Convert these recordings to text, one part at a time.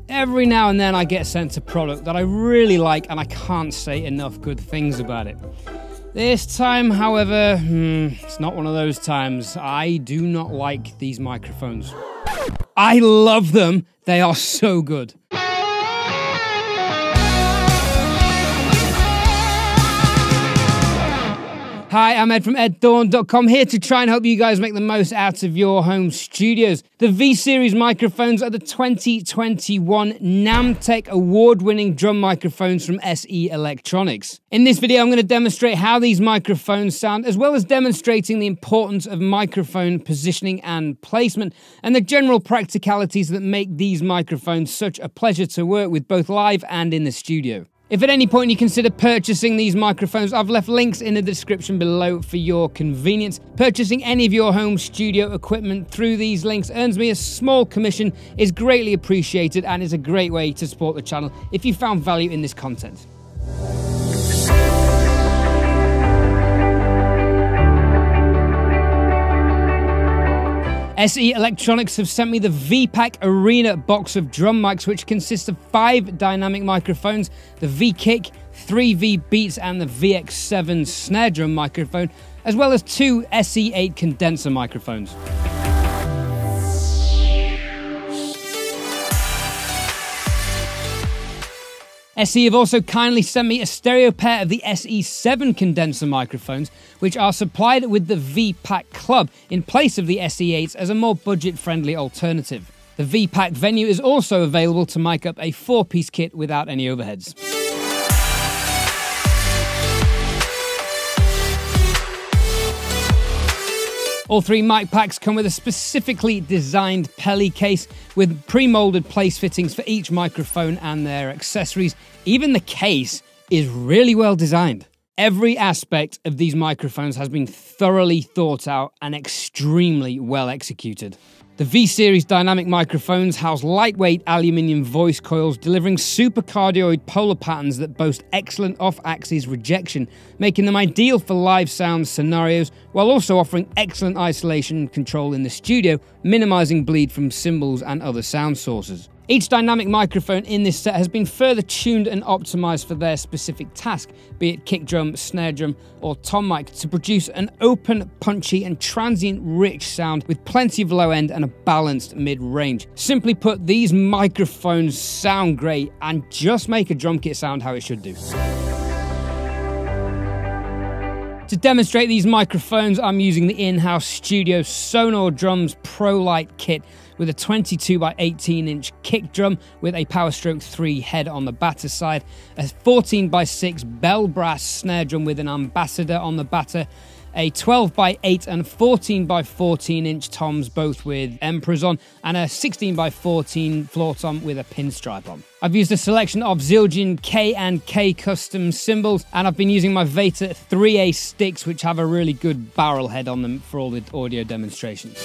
Every now and then I get sent a product that I really like and I can't say enough good things about it. This time, however, it's not one of those times. I do not like these microphones. I love them. They are so good. Hi, I'm Ed from edthorn.com, here to try and help you guys make the most out of your home studios. The V-Series microphones are the 2021 NAMM-Tec award-winning drum microphones from SE Electronics. In this video, I'm going to demonstrate how these microphones sound, as well as demonstrating the importance of microphone positioning and placement, and the general practicalities that make these microphones such a pleasure to work with, both live and in the studio. If at any point you consider purchasing these microphones, I've left links in the description below for your convenience. Purchasing any of your home studio equipment through these links earns me a small commission, is greatly appreciated, and is a great way to support the channel if you found value in this content. SE Electronics have sent me the V-Pack Arena box of drum mics, which consists of 5 dynamic microphones, the V-Kick, 3 V-Beats, and the VX7 snare drum microphone, as well as 2 SE8 condenser microphones. SE have also kindly sent me a stereo pair of the SE7 condenser microphones, which are supplied with the V-Pack Club in place of the SE8s as a more budget-friendly alternative. The V-Pack Venue is also available to mic up a 4-piece kit without any overheads. All 3 mic packs come with a specifically designed Pelly case with pre-molded place fittings for each microphone and their accessories. Even the case is really well designed. Every aspect of these microphones has been thoroughly thought out and extremely well executed. The V-Series dynamic microphones house lightweight aluminium voice coils delivering supercardioid polar patterns that boast excellent off-axis rejection, making them ideal for live sound scenarios, while also offering excellent isolation control in the studio, minimizing bleed from cymbals and other sound sources. Each dynamic microphone in this set has been further tuned and optimized for their specific task, be it kick drum, snare drum, or tom mic, to produce an open, punchy, and transient rich sound with plenty of low end and a balanced mid-range. Simply put, these microphones sound great and just make a drum kit sound how it should do. To demonstrate these microphones, I'm using the in-house Studio Sonor Drums Pro Light kit with a 22 by 18 inch kick drum with a Power Stroke 3 head on the batter side, a 14 by 6 bell brass snare drum with an ambassador on the batter, a 12 by 8 and 14 by 14 inch toms, both with emperors on, and a 16 by 14 floor tom with a pinstripe on. I've used a selection of Zildjian K and K custom cymbals, and I've been using my Veta 3A sticks, which have a really good barrel head on them for all the audio demonstrations.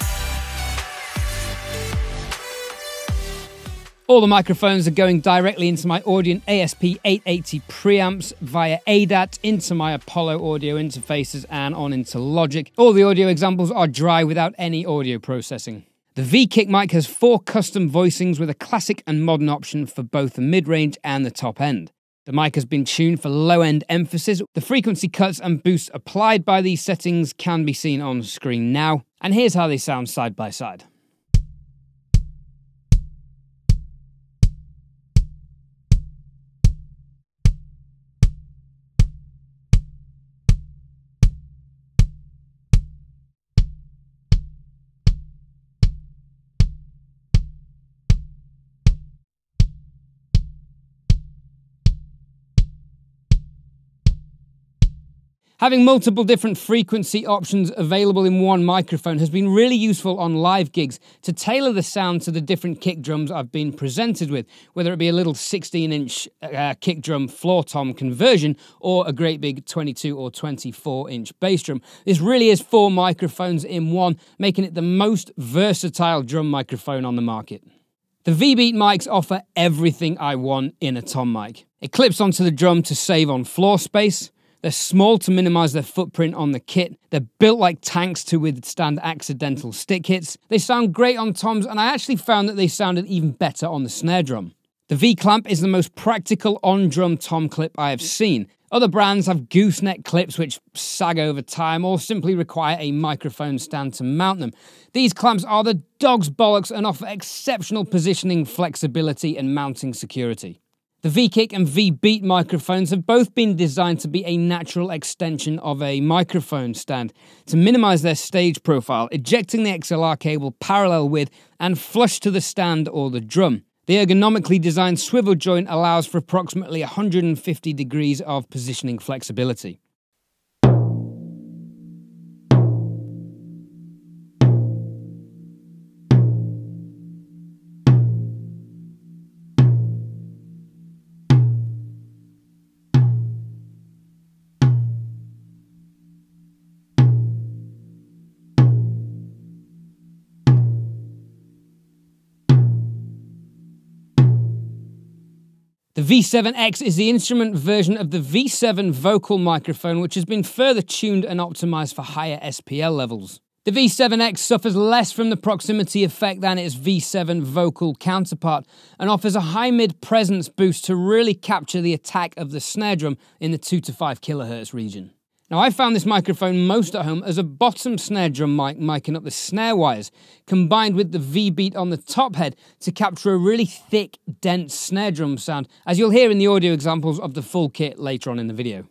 All the microphones are going directly into my Audient ASP880 preamps via ADAT into my Apollo audio interfaces and on into Logic. All the audio examples are dry without any audio processing. The V-Kick mic has 4 custom voicings with a classic and modern option for both the mid-range and the top end. The mic has been tuned for low-end emphasis. The frequency cuts and boosts applied by these settings can be seen on screen now. And here's how they sound side by side. Having multiple different frequency options available in one microphone has been really useful on live gigs to tailor the sound to the different kick drums I've been presented with, whether it be a little 16-inch kick drum floor tom conversion or a great big 22 or 24-inch bass drum. This really is 4 microphones in one, making it the most versatile drum microphone on the market. The V-Beat mics offer everything I want in a tom mic. It clips onto the drum to save on floor space. They're small to minimize their footprint on the kit. They're built like tanks to withstand accidental stick hits. They sound great on toms, and I actually found that they sounded even better on the snare drum. The V-clamp is the most practical on-drum tom clip I have seen. Other brands have gooseneck clips which sag over time or simply require a microphone stand to mount them. These clamps are the dog's bollocks and offer exceptional positioning, flexibility and mounting security. The V-Kick and V-Beat microphones have both been designed to be a natural extension of a microphone stand to minimize their stage profile, ejecting the XLR cable parallel with and flush to the stand or the drum. The ergonomically designed swivel joint allows for approximately 150 degrees of positioning flexibility. The V7X is the instrument version of the V7 vocal microphone, which has been further tuned and optimized for higher SPL levels. The V7X suffers less from the proximity effect than its V7 vocal counterpart and offers a high mid-presence boost to really capture the attack of the snare drum in the 2 to 5 kHz region. Now, I found this microphone most at home as a bottom snare drum mic micing up the snare wires, combined with the V-Beat on the top head to capture a really thick, dense snare drum sound, as you'll hear in the audio examples of the full kit later on in the video.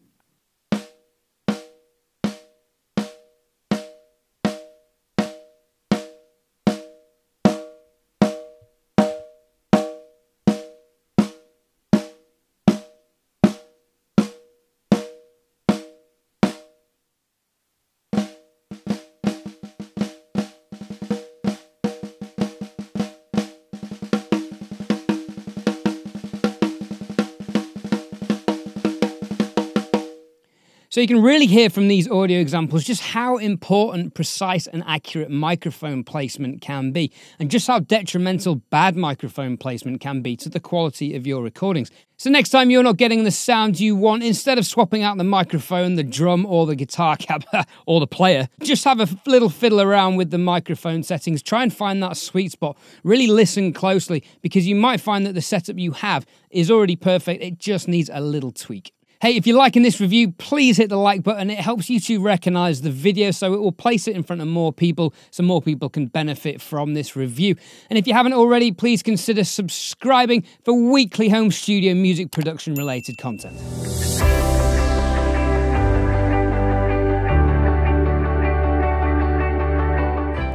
So you can really hear from these audio examples just how important precise and accurate microphone placement can be, and just how detrimental bad microphone placement can be to the quality of your recordings. So next time you're not getting the sound you want, instead of swapping out the microphone, the drum or the guitar cab or the player, just have a little fiddle around with the microphone settings. Try and find that sweet spot. Really listen closely, because you might find that the setup you have is already perfect. It just needs a little tweak. Hey, if you're liking this review, please hit the like button. It helps you to recognize the video, so it will place it in front of more people, so more people can benefit from this review. And if you haven't already, please consider subscribing for weekly home studio music production related content.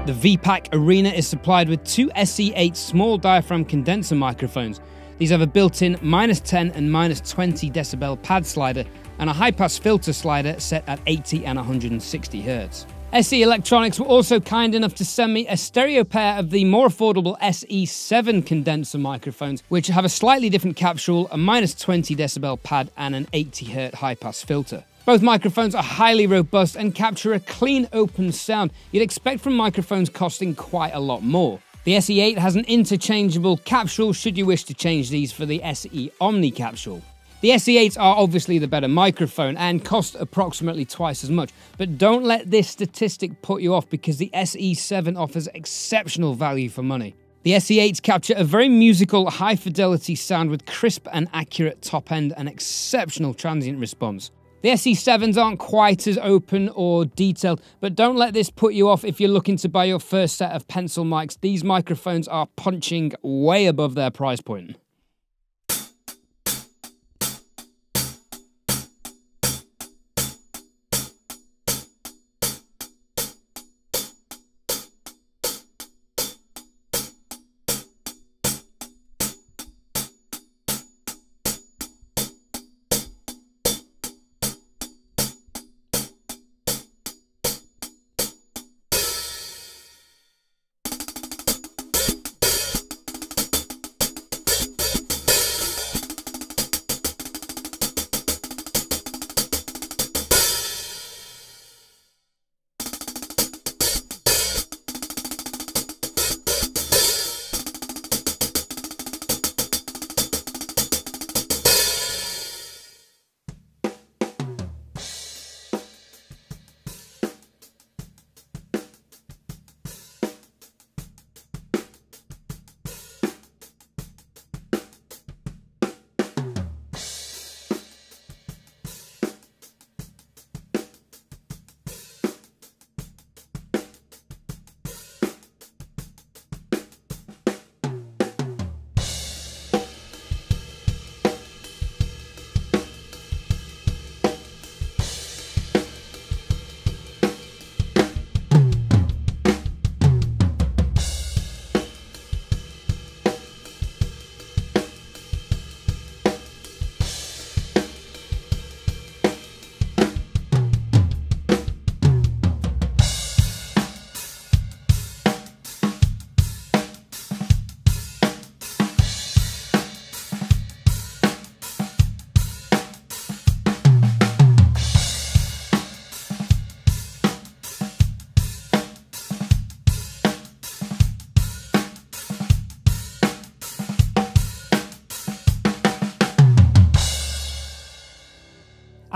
The V-Pack Arena is supplied with two SE8 small diaphragm condenser microphones. These have a built-in -10 and -20 decibel pad slider and a high-pass filter slider set at 80 and 160 Hz. SE Electronics were also kind enough to send me a stereo pair of the more affordable SE7 condenser microphones, which have a slightly different capsule, a -20 decibel pad and an 80 Hz high-pass filter. Both microphones are highly robust and capture a clean, open sound you'd expect from microphones costing quite a lot more. The SE8 has an interchangeable capsule should you wish to change these for the SE Omni capsule. The SE8s are obviously the better microphone and cost approximately twice as much, but don't let this statistic put you off, because the SE7 offers exceptional value for money. The SE8s capture a very musical, high-fidelity sound with crisp and accurate top end and exceptional transient response. The SE7s aren't quite as open or detailed, but don't let this put you off if you're looking to buy your first set of pencil mics. These microphones are punching way above their price point.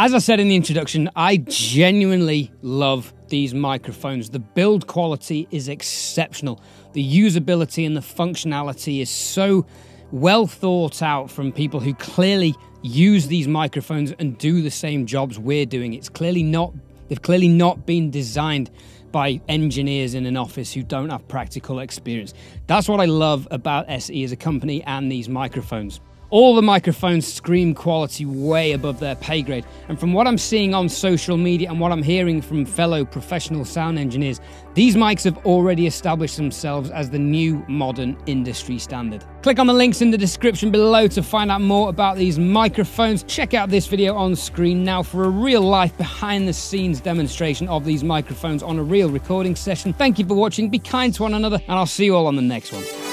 As I said in the introduction, I genuinely love these microphones. The build quality is exceptional. The usability and the functionality is so well thought out from people who clearly use these microphones and do the same jobs we're doing. They've clearly not been designed by engineers in an office who don't have practical experience. That's what I love about SE as a company and these microphones. All the microphones scream quality way above their pay grade, and from what I'm seeing on social media and what I'm hearing from fellow professional sound engineers, these mics have already established themselves as the new modern industry standard. Click on the links in the description below to find out more about these microphones. Check out this video on screen now for a real life behind the scenes demonstration of these microphones on a real recording session. Thank you for watching, be kind to one another, and I'll see you all on the next one.